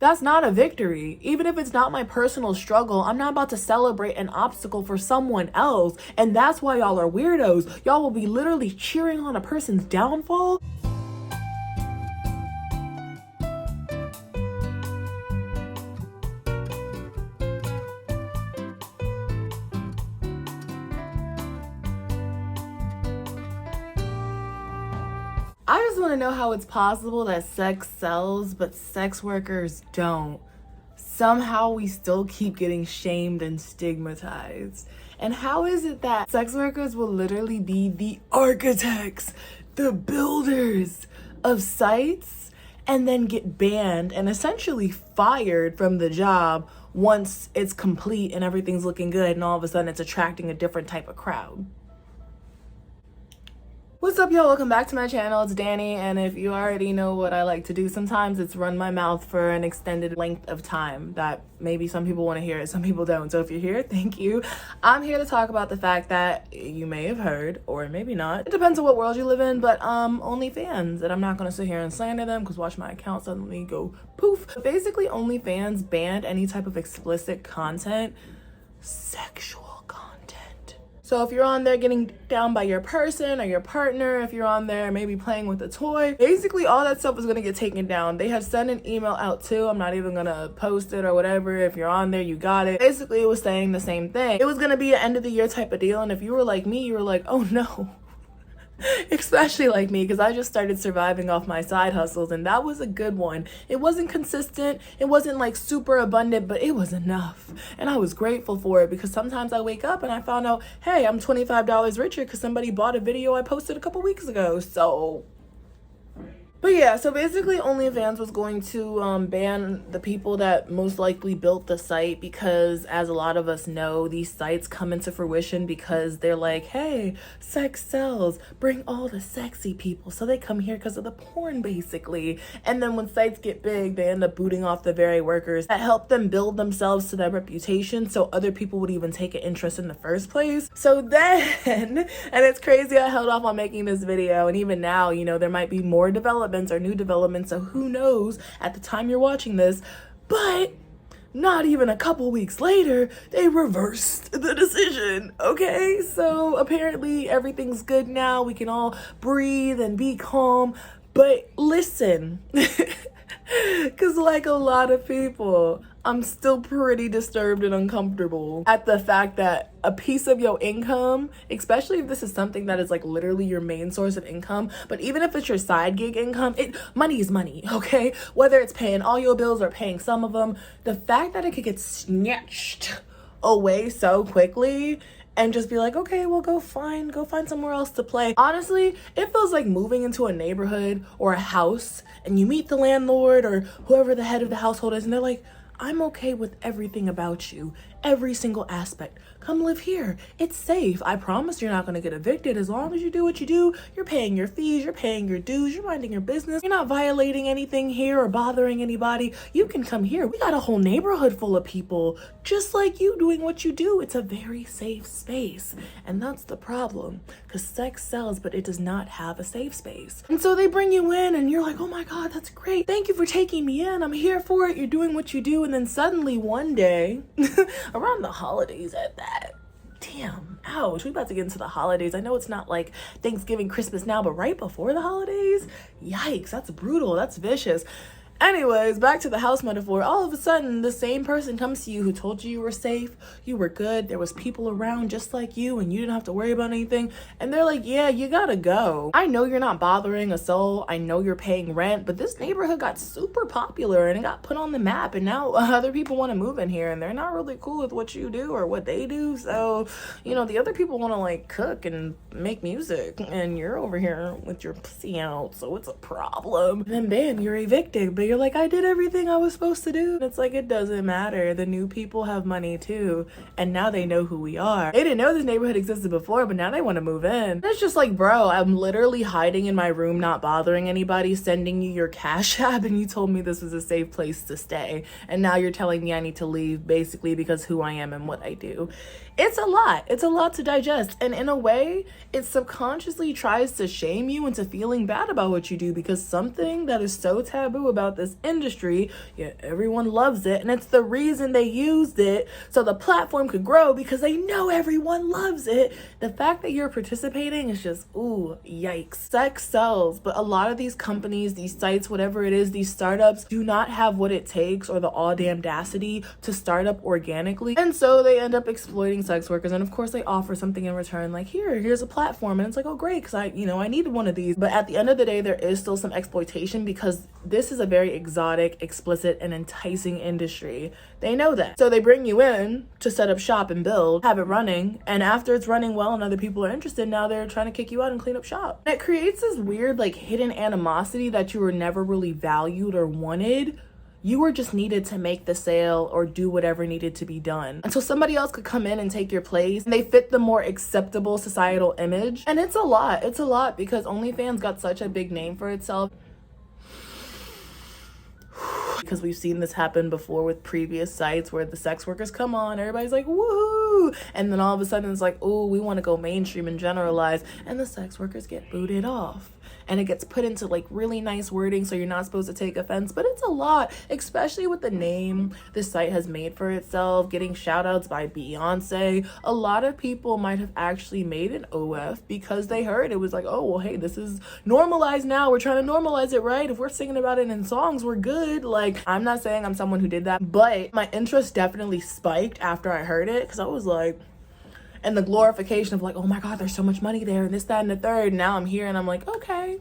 That's not a victory. Even if it's not my personal struggle, I'm not about to celebrate an obstacle for someone else. And that's why y'all are weirdos. Y'all will be literally cheering on a person's downfall. I just want to know how it's possible that sex sells, but sex workers don't. Somehow we still keep getting shamed and stigmatized. And how is it that sex workers will literally be the architects, the builders of sites, and then get banned and essentially fired from the job once it's complete and everything's looking good, and all of a sudden it's attracting a different type of crowd? What's up, y'all? Welcome back to my channel. It's Danny, and if you already know what I like to do sometimes, it's run my mouth for an extended length of time that maybe some people want to hear it, some people don't. So if you're here, thank you. I'm here to talk about the fact that you may have heard, or maybe not, it depends on what world you live in, but Onlyfans, and I'm not going to sit here and slander them because watch my account suddenly go poof. But basically, Onlyfans banned any type of explicit content, sexual. So if you're on there getting down by your person or your partner, if you're on there maybe playing with a toy, basically all that stuff is going to get taken down. They have sent an email out too. I'm not even going to post it or whatever. If you're on there, you got it. Basically, it was saying the same thing. It was going to be an end of the year type of deal. And if you were like me, you were like, oh no. Especially like me, because I just started surviving off my side hustles, and that was a good one. It wasn't consistent, it wasn't like super abundant, but it was enough, and I was grateful for it, because sometimes I wake up and I found out, hey, I'm $25 richer because somebody bought a video I posted a couple weeks ago. So but yeah, so basically OnlyFans was going to ban the people that most likely built the site, because as a lot of us know, these sites come into fruition because they're like, hey, sex sells, bring all the sexy people. So they come here because of the porn, basically. And then when sites get big, they end up booting off the very workers that helped them build themselves to their reputation, so other people would even take an interest in the first place. So then, and it's crazy, I held off on making this video, and even now, you know, there might be more developments or new developments, so who knows at the time you're watching this. But not even a couple weeks later, they reversed the decision. Okay, so apparently everything's good now. We can all breathe and be calm. But listen, because like a lot of people, I'm still pretty disturbed and uncomfortable at the fact that a piece of your income, especially if this is something that is like literally your main source of income, but even if it's your side gig income, money is money, okay? Whether it's paying all your bills or paying some of them, the fact that it could get snatched away so quickly and just be like, okay, well, go find somewhere else to play. Honestly, it feels like moving into a neighborhood or a house, and you meet the landlord or whoever the head of the household is, and they're like, I'm okay with everything about you, every single aspect. Come live here. It's safe. I promise you're not going to get evicted. As long as you do what you do, you're paying your fees, you're paying your dues, you're minding your business. You're not violating anything here or bothering anybody. You can come here. We got a whole neighborhood full of people just like you doing what you do. It's a very safe space. And that's the problem, because sex sells, but it does not have a safe space. And so they bring you in and you're like, oh my God, that's great. Thank you for taking me in. I'm here for it. You're doing what you do. And then suddenly one day, around the holidays at that, damn, ouch, we about to get into the holidays. I know it's not like Thanksgiving, Christmas now, but right before the holidays, yikes, that's brutal, that's vicious. Anyways, back to the house metaphor. All of a sudden, the same person comes to you who told you were safe, you were good, there was people around just like you, and you didn't have to worry about anything. And they're like, yeah, you gotta go. I know you're not bothering a soul. I know you're paying rent, but this neighborhood got super popular and it got put on the map. And now other people want to move in here, and they're not really cool with what you do or what they do. So, you know, the other people want to like cook and make music, and you're over here with your pussy out. So it's a problem. And then bam, you're evicted. But you're like, I did everything I was supposed to do. And it's like, it doesn't matter. The new people have money too, and now they know who we are. They didn't know this neighborhood existed before, but now they want to move in. And it's just like, bro, I'm literally hiding in my room, not bothering anybody, sending you your Cash App, and you told me this was a safe place to stay, and now you're telling me I need to leave, basically because who I am and what I do. It's a lot to digest, and in a way it subconsciously tries to shame you into feeling bad about what you do, because something that is so taboo about this industry, yet everyone loves it, and it's the reason they used it so the platform could grow because they know everyone loves it. The fact that you're participating is just, ooh, yikes. Sex sells, but a lot of these companies, these sites, whatever it is, these startups do not have what it takes or the audacity to start up organically, and so they end up exploiting sex workers. And of course they offer something in return, like here's a platform, and it's like, oh great, because I needed one of these. But at the end of the day, there is still some exploitation because this is a very exotic, explicit, and enticing industry. They know that, so they bring you in to set up shop and build, have it running, and after it's running well and other people are interested, now they're trying to kick you out and clean up shop. And it creates this weird like hidden animosity that you were never really valued or wanted. You were just needed to make the sale or do whatever needed to be done until somebody else could come in and take your place, and they fit the more acceptable societal image. And it's a lot because OnlyFans got such a big name for itself, because we've seen this happen before with previous sites where the sex workers come on, everybody's like woohoo, and then all of a sudden it's like, oh, we want to go mainstream and generalize, and the sex workers get booted off. And it gets put into like really nice wording, so you're not supposed to take offense. But it's a lot, especially with the name this site has made for itself, getting shout outs by Beyonce. A lot of people might have actually made an OF because they heard it was like, oh, well, hey, this is normalized now. We're trying to normalize it, right? If we're singing about it in songs, we're good. Like, I'm not saying I'm someone who did that, but my interest definitely spiked after I heard it, because I was like, and the glorification of like, oh my God, there's so much money there, and this, that, and the third. Now I'm here and I'm like, okay,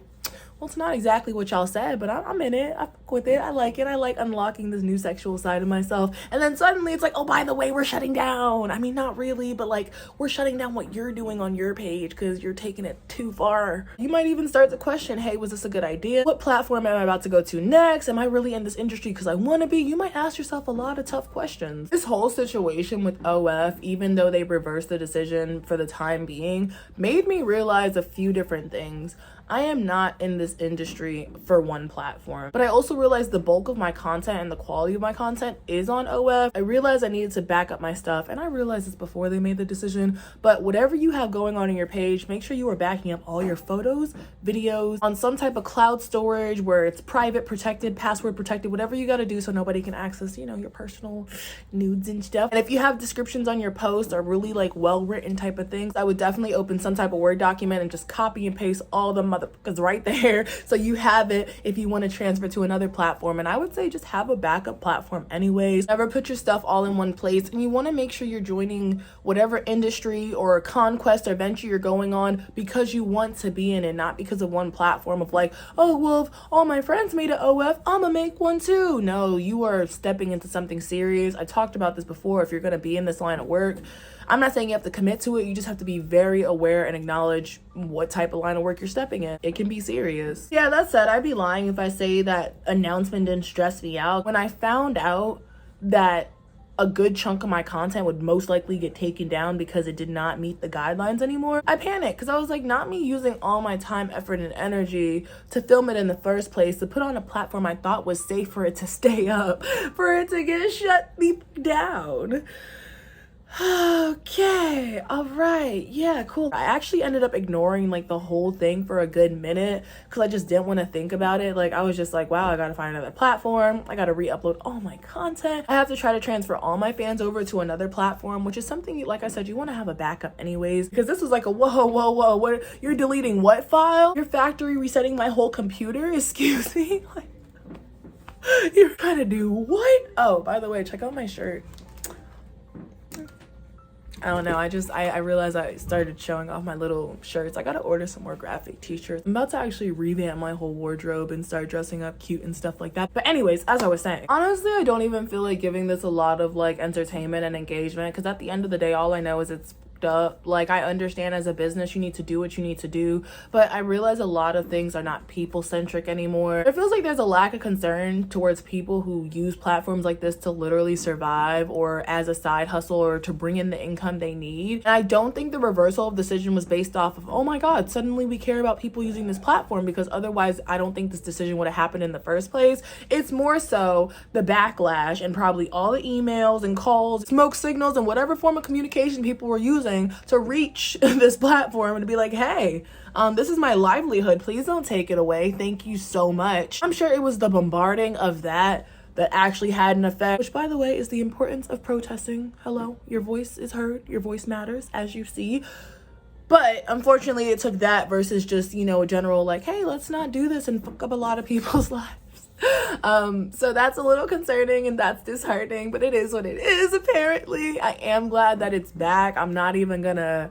well, it's not exactly what y'all said, but I'm in it. I fuck with it. I like it. I like unlocking this new sexual side of myself. And then suddenly it's like, oh, by the way, we're shutting down. I mean, not really, but like, we're shutting down what you're doing on your page because you're taking it too far. You might even start to question, hey, was this a good idea? What platform am I about to go to next? Am I really in this industry because I want to be? You might ask yourself a lot of tough questions. This whole situation with OF, even though they reversed the decision for the time being, made me realize a few different things. I am not in this industry for one platform, but I also realized the bulk of my content and the quality of my content is on OF. I realized I needed to back up my stuff, and I realized this before they made the decision, but whatever you have going on your page, make sure you are backing up all your photos, videos on some type of cloud storage where it's private, protected, password protected, whatever you got to do so nobody can access, your personal nudes and stuff. And if you have descriptions on your post or really like well-written type of things, I would definitely open some type of Word document and just copy and paste all the motherfuckers right there so you have it if you want to transfer to another platform. And I would say just have a backup platform anyways. Never put your stuff all in one place, and you want to make sure you're joining whatever industry or conquest or venture you're going on because you want to be in it, not because of one platform of like, oh, well, if all my friends made an OF, I'ma make one too. No, you are stepping into something serious. I talked about this before. If you're going to be in this line of work, I'm not saying you have to commit to it. You just have to be very aware and acknowledge what type of line of work you're stepping in. It can be serious. Yeah, that said, I'd be lying if I say that announcement didn't stress me out. When I found out that a good chunk of my content would most likely get taken down because it did not meet the guidelines anymore, I panicked, because I was like, not me using all my time, effort, and energy to film it in the first place, to put on a platform I thought was safe for it to stay up, for it to get shut down. Okay, all right, yeah, cool. I actually ended up ignoring like the whole thing for a good minute because I just didn't want to think about it. Like, I was just like, wow, I gotta find another platform. I gotta re-upload all my content. I have to try to transfer all my fans over to another platform, which is something, like I said, you want to have a backup anyways, because this was like a whoa, what, you're deleting what file? You're factory resetting my whole computer? Excuse me? Like, you're trying to do what? Oh, by the way, check out my shirt. I don't know, I realized I started showing off my little shirts. I gotta order some more graphic t-shirts. I'm about to actually revamp my whole wardrobe and start dressing up cute and stuff like that. But anyways, as I was saying, honestly, I don't even feel like giving this a lot of like entertainment and engagement, because at the end of the day, all I know is it's up. Like, I understand as a business you need to do what you need to do, but I realize a lot of things are not people centric anymore. It feels like there's a lack of concern towards people who use platforms like this to literally survive or as a side hustle or to bring in the income they need. And I don't think the reversal of decision was based off of, oh my God, suddenly we care about people using this platform, because otherwise I don't think this decision would have happened in the first place. It's more so the backlash and probably all the emails and calls, smoke signals, and whatever form of communication people were using using to reach this platform and to be like, hey, this is my livelihood. Please don't take it away. Thank you so much. I'm sure it was the bombarding of that actually had an effect, which, by the way, is the importance of protesting. Hello, your voice is heard. Your voice matters, as you see. But unfortunately, it took that versus just, you know, a general like, hey, let's not do this and fuck up a lot of people's lives. So that's a little concerning and that's disheartening, but it is what it is. Apparently, I am glad that it's back. I'm not even gonna,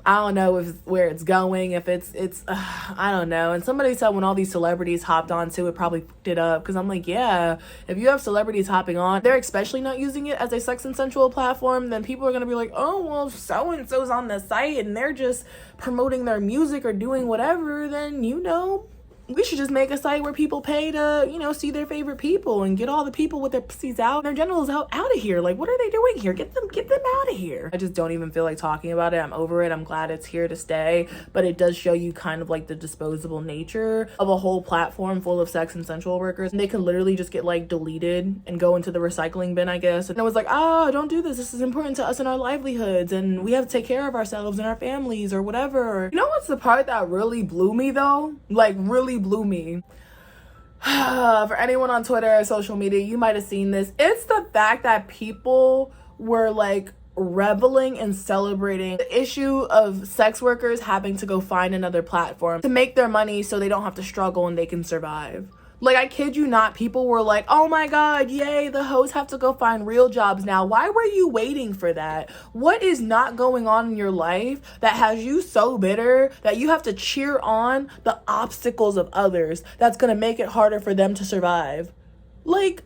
I don't know where it's going, if it's I don't know. And somebody said when all these celebrities hopped onto it, probably fucked it up, because I'm like, yeah, if you have celebrities hopping on, they're especially not using it as a sex and sensual platform, then people are gonna be like, oh, well, so and so's on the site and they're just promoting their music or doing whatever, then, you know, we should just make a site where people pay to, you know, see their favorite people and get all the people with their pussies out and their genitals out of here. Like, what are they doing here? Get them out of here. I just don't even feel like talking about it. I'm over it. I'm glad it's here to stay. But it does show you kind of like the disposable nature of a whole platform full of sex and sensual workers. And they can literally just get like deleted and go into the recycling bin, I guess. And it was like, oh, don't do this. This is important to us and our livelihoods. And we have to take care of ourselves and our families or whatever. You know what's the part that really blew me though? Like, really blew me. For anyone on Twitter or social media, you might have seen this. It's the fact that people were like reveling and celebrating the issue of sex workers having to go find another platform to make their money so they don't have to struggle and they can survive. Like, I kid you not, people were like, oh my God, yay, the hoes have to go find real jobs now. Why were you waiting for that? What is not going on in your life that has you so bitter that you have to cheer on the obstacles of others that's gonna make it harder for them to survive? Like,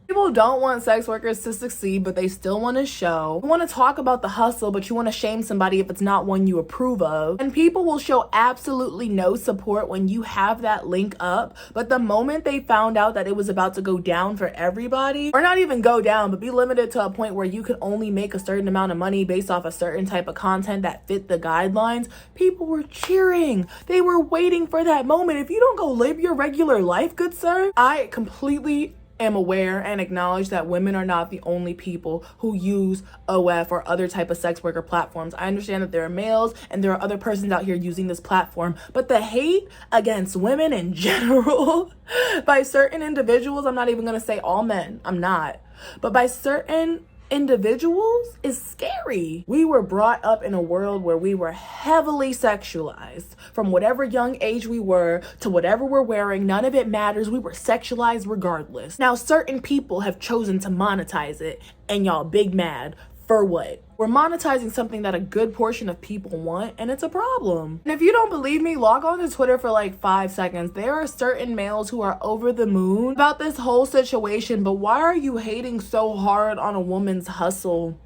people don't want sex workers to succeed, but they still want to show. You want to talk about the hustle, but you want to shame somebody if it's not one you approve of. And people will show absolutely no support when you have that link up. But the moment they found out that it was about to go down for everybody, or not even go down, but be limited to a point where you could only make a certain amount of money based off a certain type of content that fit the guidelines, people were cheering. They were waiting for that moment. If you don't go live your regular life, good sir, I completely am aware and acknowledge that women are not the only people who use OF or other type of sex worker platforms. I understand that there are males and there are other persons out here using this platform, but the hate against women in general by certain individuals, I'm not even going to say all men, I'm not, but by certain individuals is scary. We were brought up in a world where we were heavily sexualized. From whatever young age we were to whatever we're wearing, none of it matters. We were sexualized regardless. Now, certain people have chosen to monetize it, and y'all big mad. For what? We're monetizing something that a good portion of people want, and it's a problem. And if you don't believe me, log on to Twitter for like 5 seconds. There are certain males who are over the moon about this whole situation, but why are you hating so hard on a woman's hustle?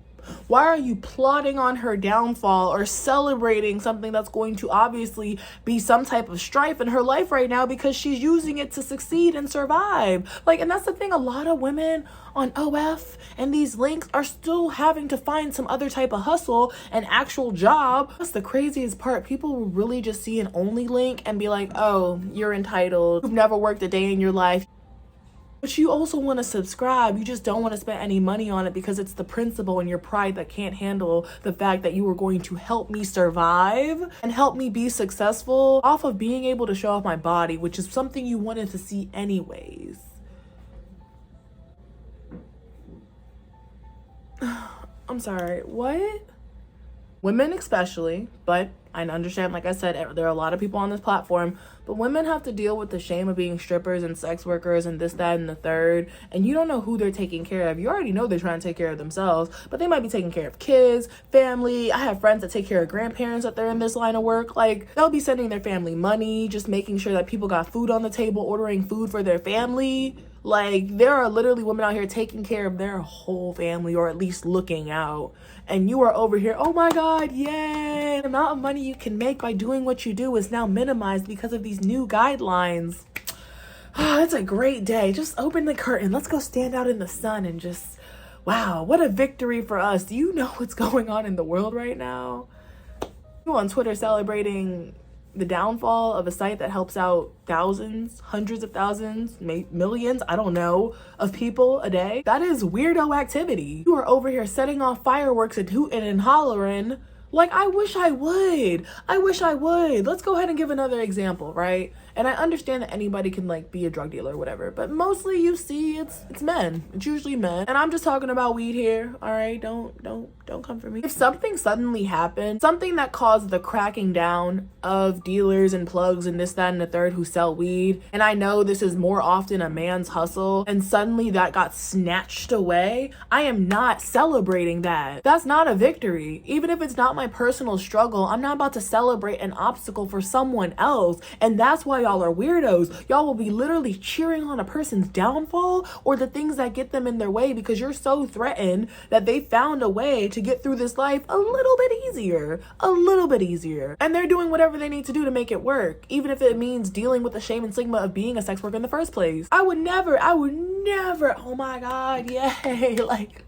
Why are you plotting on her downfall or celebrating something that's going to obviously be some type of strife in her life right now because she's using it to succeed and survive? Like, and that's the thing, a lot of women on OF and these links are still having to find some other type of hustle, an actual job. That's the craziest part. People will really just see an Only link and be like, oh, you're entitled. You've never worked a day in your life. But you also want to subscribe. You just don't want to spend any money on it because it's the principle and your pride that can't handle the fact that you are going to help me survive and help me be successful off of being able to show off my body, which is something you wanted to see anyways. I'm sorry, what? Women especially, but I understand, like I said, there are a lot of people on this platform, but women have to deal with the shame of being strippers and sex workers and this, that, and the third, and you don't know who they're taking care of. You already know they're trying to take care of themselves, but they might be taking care of kids, family. I have friends that take care of grandparents that they're in this line of work. Like, they'll be sending their family money, just making sure that people got food on the table, ordering food for their family. Like, there are literally women out here taking care of their whole family, or at least looking out. And you are over here, oh my God, yay! The amount of money you can make by doing what you do is now minimized because of these new guidelines. Oh, it's a great day. Just open the curtain. Let's go stand out in the sun and just, wow, what a victory for us. Do you know what's going on in the world right now? You on Twitter celebrating the downfall of a site that helps out thousands, hundreds of thousands, millions, I don't know, of people a day. That is weirdo activity. You are over here setting off fireworks and hooting and hollering. Like, I wish I would. I wish I would. Let's go ahead and give another example, right? And I understand that anybody can like be a drug dealer or whatever, but mostly you see it's men. It's usually men. And I'm just talking about weed here. All right, don't come for me. If something suddenly happened, something that caused the cracking down of dealers and plugs and this, that, and the third who sell weed, and I know this is more often a man's hustle, and suddenly that got snatched away, I am not celebrating that. That's not a victory. Even if it's not my personal struggle, I'm not about to celebrate an obstacle for someone else. And that's why y'all are weirdos. Y'all will be literally cheering on a person's downfall or the things that get them in their way because you're so threatened that they found a way to get through this life a little bit easier. And they're doing whatever they need to do to make it work, even if it means dealing with the shame and stigma of being a sex worker in the first place. I would never, oh my God, yay, like,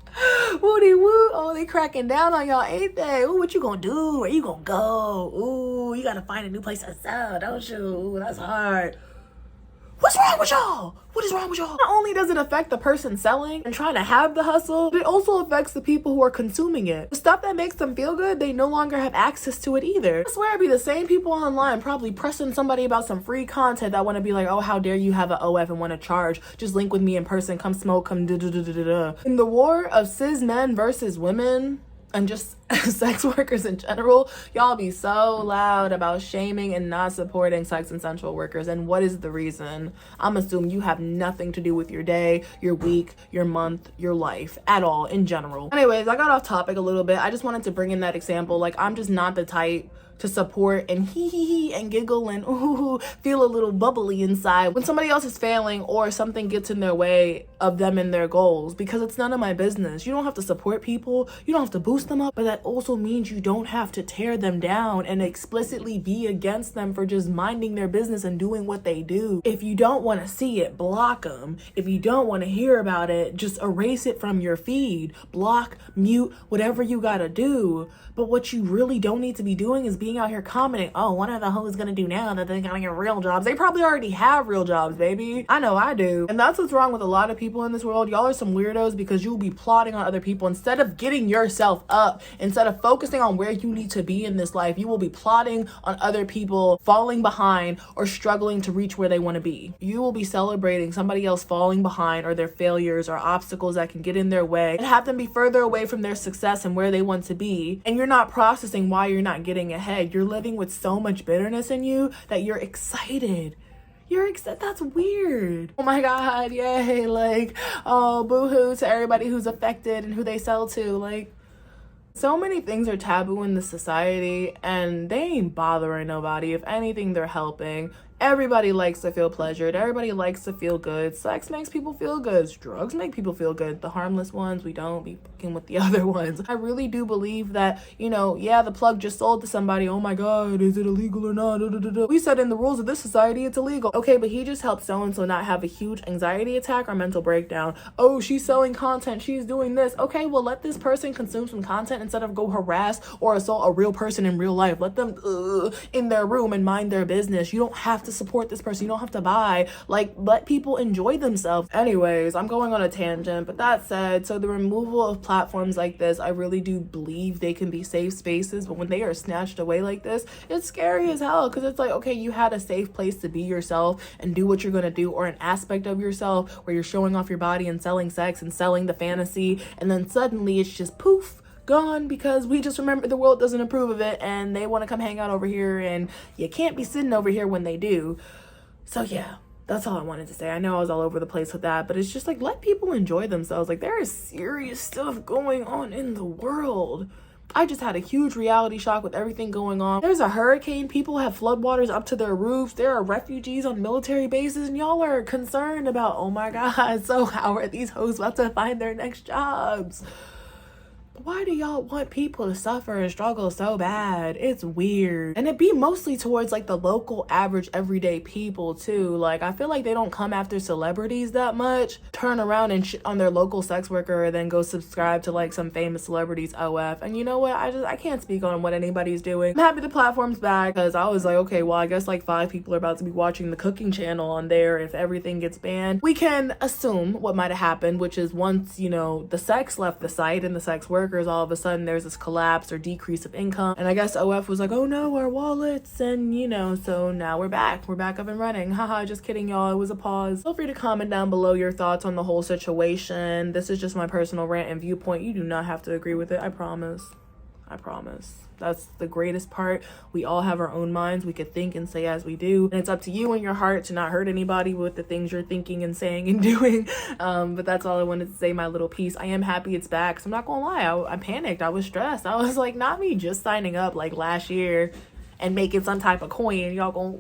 woody woo, oh, they cracking down on y'all, ain't they? Ooh, what you gonna do? Where you gonna go? Ooh, you gotta find a new place to sell, don't you? Ooh, that's hard. What's wrong with y'all? What is wrong with y'all? Not only does it affect the person selling and trying to have the hustle, but it also affects the people who are consuming it. The stuff that makes them feel good, they no longer have access to it either. I swear it'd be the same people online probably pressing somebody about some free content that want to be like, oh, how dare you have an OF and want to charge? Just link with me in person, come smoke, come da-da-da-da-da. In the war of cis men versus women, and just sex workers in general, y'all be so loud about shaming and not supporting sex and sensual workers. And what is the reason? I'm assuming you have nothing to do with your day, your week, your month, your life at all in general. Anyways, I got off topic a little bit. I just wanted to bring in that example. Like, I'm just not the type to support and hee and giggle and ooh, feel a little bubbly inside when somebody else is failing or something gets in their way of them and their goals, because it's none of my business. You don't have to support people, you don't have to boost them up, but that also means you don't have to tear them down and explicitly be against them for just minding their business and doing what they do. If you don't want to see it, block them. If you don't want to hear about it, just erase it from your feed, block, mute, whatever you gotta do. But what you really don't need to be doing is being out here commenting, oh, what are the hoes gonna do now that they gotta get real jobs? They probably already have real jobs, baby. I know I do. And that's what's wrong with a lot of people in this world. Y'all are some weirdos because you'll be plotting on other people instead of getting yourself up, instead of focusing on where you need to be in this life. You will be plotting on other people falling behind or struggling to reach where they want to be. You will be celebrating somebody else falling behind or their failures or obstacles that can get in their way and have them be further away from their success and where they want to be. And you're not processing why you're not getting ahead. You're living with so much bitterness in you that you're excited. That's weird. Oh my God, yay. Like, oh, boo-hoo to everybody who's affected and who they sell to. Like, so many things are taboo in the society and they ain't bothering nobody. If anything, they're helping. Everybody likes to feel pleasured. Everybody likes to feel good. Sex makes people feel good. Drugs make people feel good. The harmless ones, we don't be fucking with the other ones. I really do believe that, you know, yeah, the plug just sold to somebody. Oh my God, is it illegal or not? We said in the rules of this society, it's illegal. Okay, but he just helped so-and-so not have a huge anxiety attack or mental breakdown. Oh, she's selling content. She's doing this. Okay, well, let this person consume some content instead of go harass or assault a real person in real life. Let them in their room and mind their business. You don't have to support this person. You don't have to buy. Like, let people enjoy themselves. Anyways, I'm going on a tangent, but that said, so the removal of platforms like this, I really do believe they can be safe spaces, but when they are snatched away like this, it's scary as hell, because it's like, okay, you had a safe place to be yourself and do what you're gonna do, or an aspect of yourself where you're showing off your body and selling sex and selling the fantasy, and then suddenly it's just poof, gone, because we just remember the world doesn't approve of it and they want to come hang out over here, and you can't be sitting over here when they do. So yeah, that's all I wanted to say. I know I was all over the place with that, but it's just like, let people enjoy themselves. Like, there is serious stuff going on in the world. I just had a huge reality shock with everything going on. There's a hurricane. People have floodwaters up to their roofs. There are refugees on military bases, and y'all are concerned about, oh my God, so how are these hoes about to find their next jobs? why do y'all want people to suffer and struggle so bad? It's weird. And it be mostly towards like the local average everyday people too. Like I feel like they don't come after celebrities that much, turn around and shit on their local sex worker, and then go subscribe to like some famous celebrities OF. And you know what, I can't speak on what anybody's doing. I'm happy the platform's back, because I was like, okay, well I guess like 5 people are about to be watching the cooking channel on there. If everything gets banned, we can assume what might have happened, which is once, you know, the sex left the site and the sex workers, all of a sudden there's this collapse or decrease of income, and I guess OF was like, oh no, our wallets, and you know, so now we're back up and running. Haha, just kidding y'all, it was a pause. Feel free to comment down below your thoughts on the whole situation. This is just my personal rant and viewpoint. You do not have to agree with it. I promise. That's the greatest part. We all have our own minds. We could think and say as we do, and it's up to you and your heart to not hurt anybody with the things you're thinking and saying and doing. But that's all I wanted to say, my little piece. I am happy it's back, so I'm not gonna lie, I panicked. I was stressed. I was like, not me just signing up like last year and making some type of coin, y'all gonna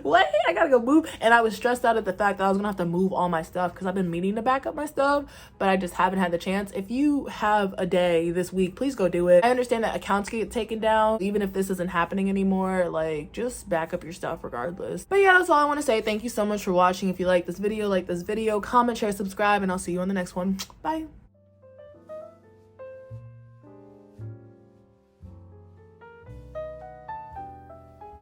what? I gotta go move. And I was stressed out at the fact that I was gonna have to move all my stuff, because I've been meaning to back up my stuff, but I just haven't had the chance. If you have a day this week, please go do it. I understand that accounts get taken down even if this isn't happening anymore. Like, just back up your stuff regardless. But yeah, that's all I want to say. Thank you so much for watching. If you like this video, comment, share, subscribe, and I'll see you on the next one. Bye.